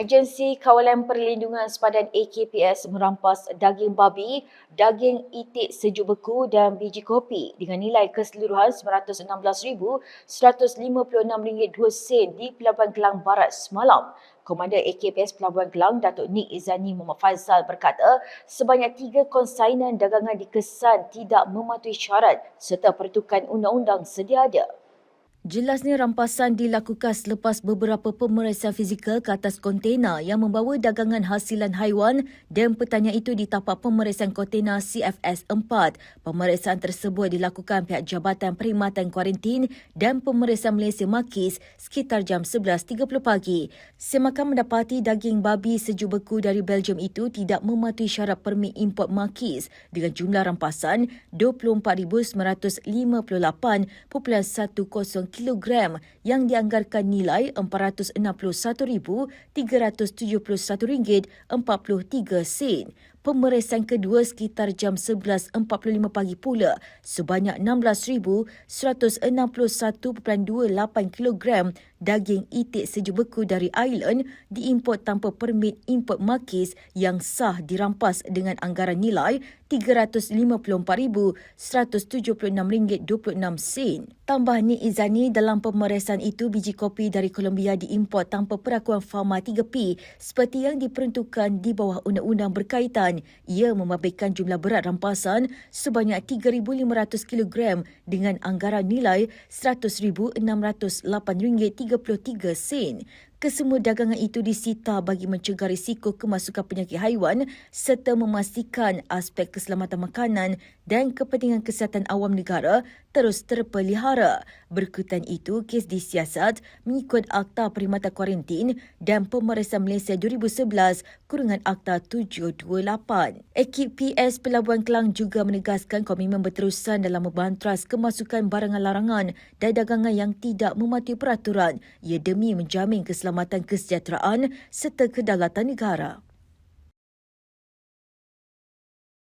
Agensi Kawalan Perlindungan Sepadan AKPS merampas daging babi, daging itik sejuk beku dan biji kopi dengan nilai keseluruhan RM916,156.02 di Pelabuhan Kelang Barat semalam. Komander AKPS Pelabuhan Kelang, Datuk Nik Izani Muhammad Faizal berkata, sebanyak 3 konsainan dagangan dikesan tidak mematuhi syarat serta pertukan undang-undang sedia ada. Jelasnya rampasan dilakukan selepas beberapa pemeriksaan fizikal ke atas kontena yang membawa dagangan hasilan haiwan dan pertanian itu di tapak pemeriksaan kontena CFS 4. Pemeriksaan tersebut dilakukan pihak Jabatan Perkhidmatan Kuarantin dan Pemeriksaan Malaysia Makis sekitar jam 11.30 pagi. Semakan mendapati daging babi sejuk beku dari Belgium itu tidak mematuhi syarat permit import Makis dengan jumlah rampasan 24,058.10 kilogram yang dianggarkan nilai RM461,371.43 Pemeriksaan kedua sekitar jam 11.45 pagi pula, sebanyak 16,161.28 kilogram daging itik sejuk beku dari Ireland diimport tanpa permit import Makis yang sah dirampas dengan anggaran nilai RM354,176.26. Tambah Nik Izani, dalam pemeriksaan itu biji kopi dari Colombia diimport tanpa perakuan Pharma 3P seperti yang diperuntukkan di bawah undang-undang berkaitan. Ia membabitkan jumlah berat rampasan sebanyak 3,500 kilogram dengan anggaran nilai RM100,608.33. Kesemua dagangan itu disita bagi mencegah risiko kemasukan penyakit haiwan serta memastikan aspek keselamatan makanan dan kepentingan kesihatan awam negara terus terpelihara. Berikutan itu, kes disiasat mengikut Akta Perkhidmatan Kuarantin dan Pemeriksaan Malaysia 2011 kurungan Akta 728. AKPS Pelabuhan Kelang juga menegaskan komitmen berterusan dalam membantras kemasukan barangan larangan dan dagangan yang tidak mematuhi peraturan ia demi menjamin keselamatan kesejahteraan serta kedaulatan negara.